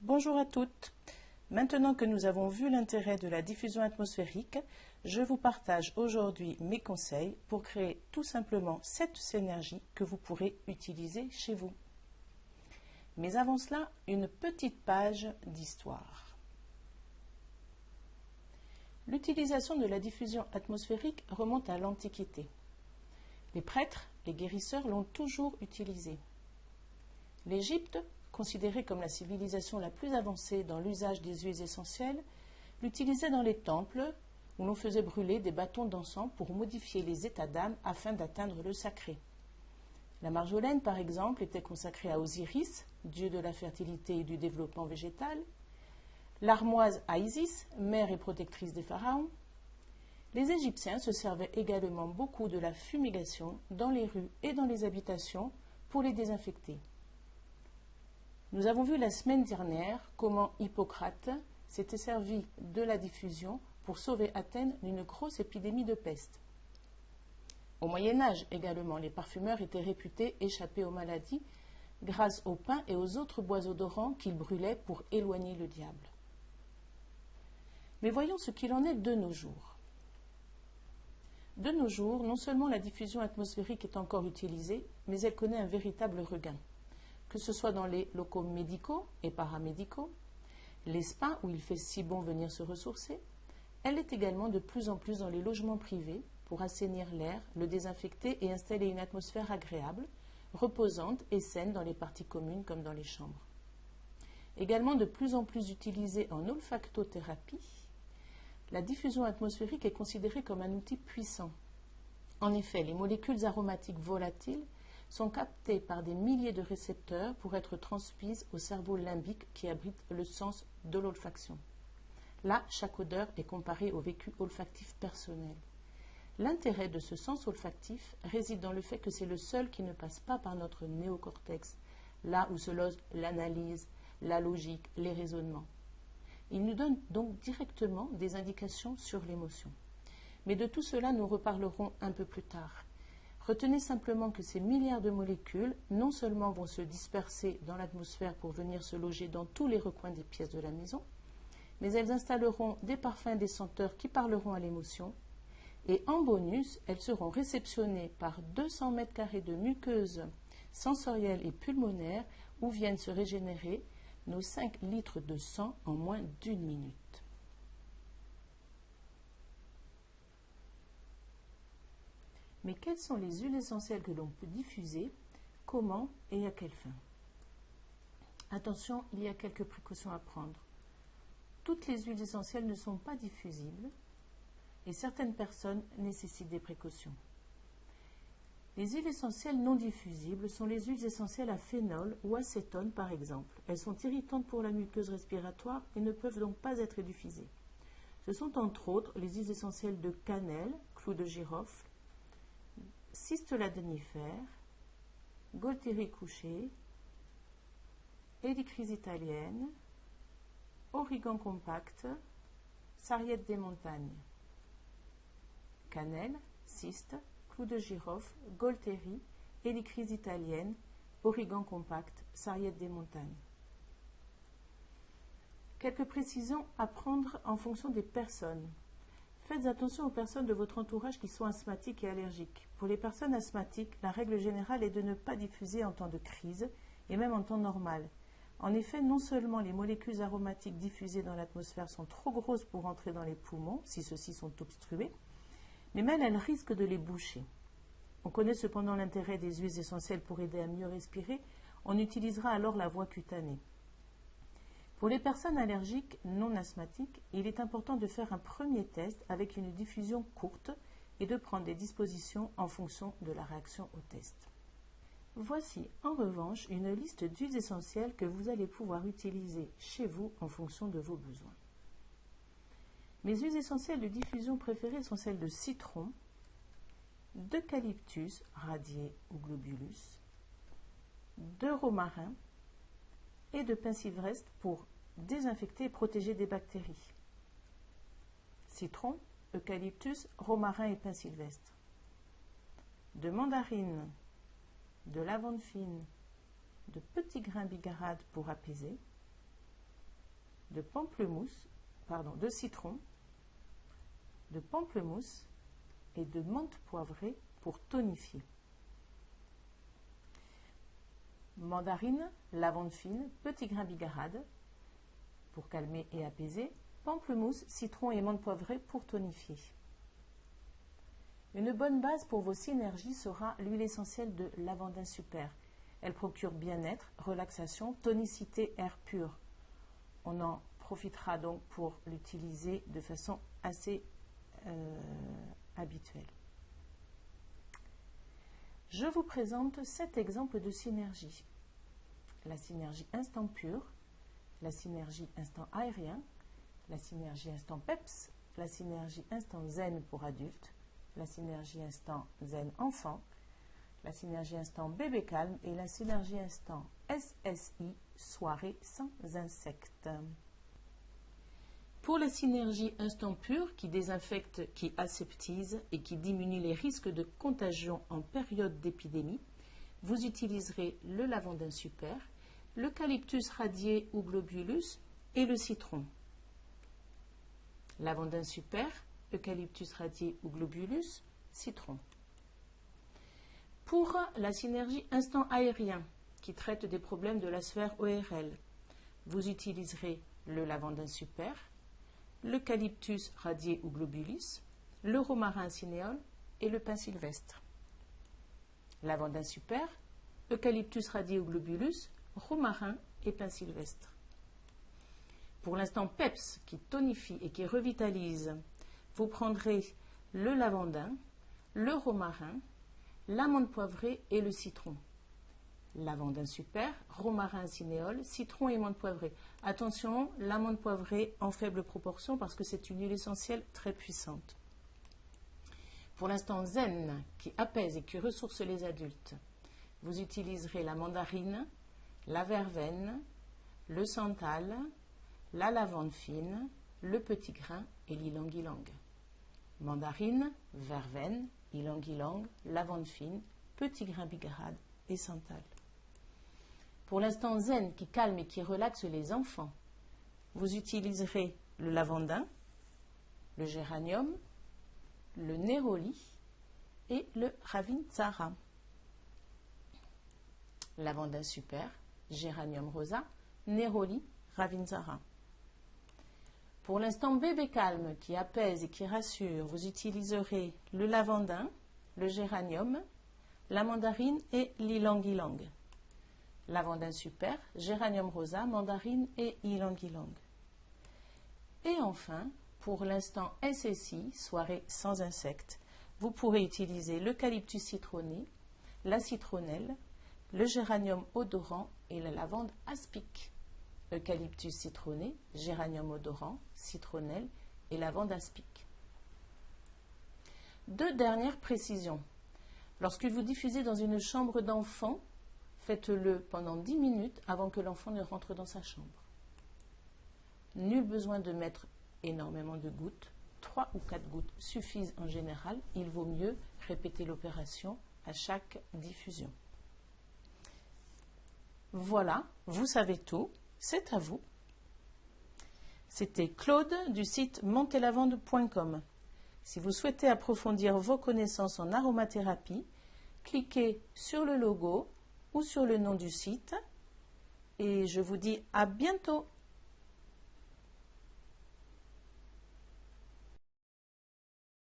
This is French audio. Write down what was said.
Bonjour à toutes. Maintenant que nous avons vu l'intérêt de la diffusion atmosphérique, je vous partage aujourd'hui mes conseils pour créer tout simplement cette synergie que vous pourrez utiliser chez vous. Mais avant cela, une petite page d'histoire. L'utilisation de la diffusion atmosphérique remonte à l'Antiquité. Les prêtres, les guérisseurs l'ont toujours utilisée. L'Égypte, considérée comme la civilisation la plus avancée dans l'usage des huiles essentielles, l'utilisait dans les temples où l'on faisait brûler des bâtons d'encens pour modifier les états d'âme afin d'atteindre le sacré. La marjolaine, par exemple, était consacrée à Osiris, dieu de la fertilité et du développement végétal, l'armoise à Isis, mère et protectrice des pharaons. Les Égyptiens se servaient également beaucoup de la fumigation dans les rues et dans les habitations pour les désinfecter. Nous avons vu la semaine dernière comment Hippocrate s'était servi de la diffusion pour sauver Athènes d'une grosse épidémie de peste. Au Moyen-Âge également, les parfumeurs étaient réputés échapper aux maladies grâce au pin et aux autres bois odorants qu'ils brûlaient pour éloigner le diable. Mais voyons ce qu'il en est de nos jours. De nos jours, non seulement la diffusion atmosphérique est encore utilisée, mais elle connaît un véritable regain. Que ce soit dans les locaux médicaux et paramédicaux, les spas où il fait si bon venir se ressourcer, elle est également de plus en plus dans les logements privés pour assainir l'air, le désinfecter et installer une atmosphère agréable, reposante et saine dans les parties communes comme dans les chambres. Également de plus en plus utilisée en olfactothérapie, la diffusion atmosphérique est considérée comme un outil puissant. En effet, les molécules aromatiques volatiles sont captées par des milliers de récepteurs pour être transmises au cerveau limbique qui abrite le sens de l'olfaction. Là, chaque odeur est comparée au vécu olfactif personnel. L'intérêt de ce sens olfactif réside dans le fait que c'est le seul qui ne passe pas par notre néocortex, là où se loge l'analyse, la logique, les raisonnements. Il nous donne donc directement des indications sur l'émotion. Mais de tout cela, nous reparlerons un peu plus tard. Retenez simplement que ces milliards de molécules, non seulement vont se disperser dans l'atmosphère pour venir se loger dans tous les recoins des pièces de la maison, mais elles installeront des parfums et des senteurs qui parleront à l'émotion, et en bonus, elles seront réceptionnées par 200 mètres carrés de muqueuses sensorielles et pulmonaires où viennent se régénérer nos 5 litres de sang en moins d'1 minute. Mais quelles sont les huiles essentielles que l'on peut diffuser, comment et à quelle fin? Attention, il y a quelques précautions à prendre. Toutes les huiles essentielles ne sont pas diffusibles et certaines personnes nécessitent des précautions. Les huiles essentielles non diffusibles sont les huiles essentielles à phénol ou acétone par exemple. Elles sont irritantes pour la muqueuse respiratoire et ne peuvent donc pas être diffusées. Ce sont entre autres les huiles essentielles de cannelle, clou de girofle, cistola-denifère, Gualtérie couché, Hélichrys italienne, Origan compact, Sarriette des montagnes. Cannelle, ciste, clou de girofle, Gualtérie, Hélichrys italienne, Origan compact, Sarriette des montagnes. Quelques précisions à prendre en fonction des personnes. Faites attention aux personnes de votre entourage qui sont asthmatiques et allergiques. Pour les personnes asthmatiques, la règle générale est de ne pas diffuser en temps de crise et même en temps normal. En effet, non seulement les molécules aromatiques diffusées dans l'atmosphère sont trop grosses pour entrer dans les poumons, si ceux-ci sont obstrués, mais même elles risquent de les boucher. On connaît cependant l'intérêt des huiles essentielles pour aider à mieux respirer. On utilisera alors la voie cutanée. Pour les personnes allergiques non asthmatiques, il est important de faire un premier test avec une diffusion courte et de prendre des dispositions en fonction de la réaction au test. Voici en revanche une liste d'huiles essentielles que vous allez pouvoir utiliser chez vous en fonction de vos besoins. Mes huiles essentielles de diffusion préférées sont celles de citron, d'eucalyptus radié ou globulus, de romarin et de pin sylvestre pour désinfecter et protéger des bactéries. Citron, eucalyptus, romarin et pin sylvestre. De mandarine, de lavande fine, de petits grains bigarades pour apaiser, de citron, de pamplemousse et de menthe poivrée pour tonifier. Mandarine, lavande fine, petit grain bigarade pour calmer et apaiser, pamplemousse, citron et menthe poivrée pour tonifier. Une bonne base pour vos synergies sera l'huile essentielle de lavandin super. Elle procure bien-être, relaxation, tonicité, air pur. On en profitera donc pour l'utiliser de façon assez habituelle. Je vous présente 7 exemples de synergie. La synergie instant pur, la synergie instant aérien, la synergie instant PEPS, la synergie instant zen pour adultes, la synergie instant zen enfant, la synergie instant bébé calme et la synergie instant SSI, soirée sans insectes. Pour la synergie instant pur qui désinfecte, qui aseptise et qui diminue les risques de contagion en période d'épidémie, vous utiliserez le lavandin super, l'eucalyptus radié ou globulus et le citron. Lavandin super, eucalyptus radié ou globulus, citron. Pour la synergie instant aérien qui traite des problèmes de la sphère ORL, vous utiliserez le lavandin super, l'eucalyptus radié ou globulus, le romarin cinéole et le pin sylvestre. Lavandin super, eucalyptus radié ou globulus, romarin et pin sylvestre. Pour l'instant PEPS qui tonifie et qui revitalise, vous prendrez le lavandin, le romarin, l'amande poivrée et le citron. Lavandin super, romarin cinéole, citron et menthe poivrée. Attention, l'amande poivrée en faible proportion parce que c'est une huile essentielle très puissante. Pour l'instant zen qui apaise et qui ressource les adultes, vous utiliserez la mandarine, la verveine, le santal, la lavande fine, le petit grain et l'ilang-ilang. Mandarine, verveine, ylang-ylang, lavande fine, petit grain bigarade et santal. Pour l'instant zen qui calme et qui relaxe les enfants, vous utiliserez le lavandin, le géranium, le néroli et le ravintsara. Lavandin super, géranium rosa, néroli, ravintsara. Pour l'instant bébé calme qui apaise et qui rassure, vous utiliserez le lavandin, le géranium, la mandarine et l'ilang-ilang. Lavandin super, géranium rosa, mandarine et ylang-ylang. Et enfin, pour l'instant SSI, soirée sans insectes, vous pourrez utiliser l'eucalyptus citronné, la citronnelle, le géranium odorant et la lavande aspic. Eucalyptus citronné, géranium odorant, citronnelle et lavande aspic. 2 dernières précisions. Lorsque vous diffusez dans une chambre d'enfant, faites-le pendant 10 minutes avant que l'enfant ne rentre dans sa chambre. Nul besoin de mettre énormément de gouttes. 3 ou 4 gouttes suffisent en général. Il vaut mieux répéter l'opération à chaque diffusion. Voilà, vous savez tout. C'est à vous. C'était Claude du site montelavande.com. Si vous souhaitez approfondir vos connaissances en aromathérapie, cliquez sur le logo ou sur le nom du site et je vous dis à bientôt.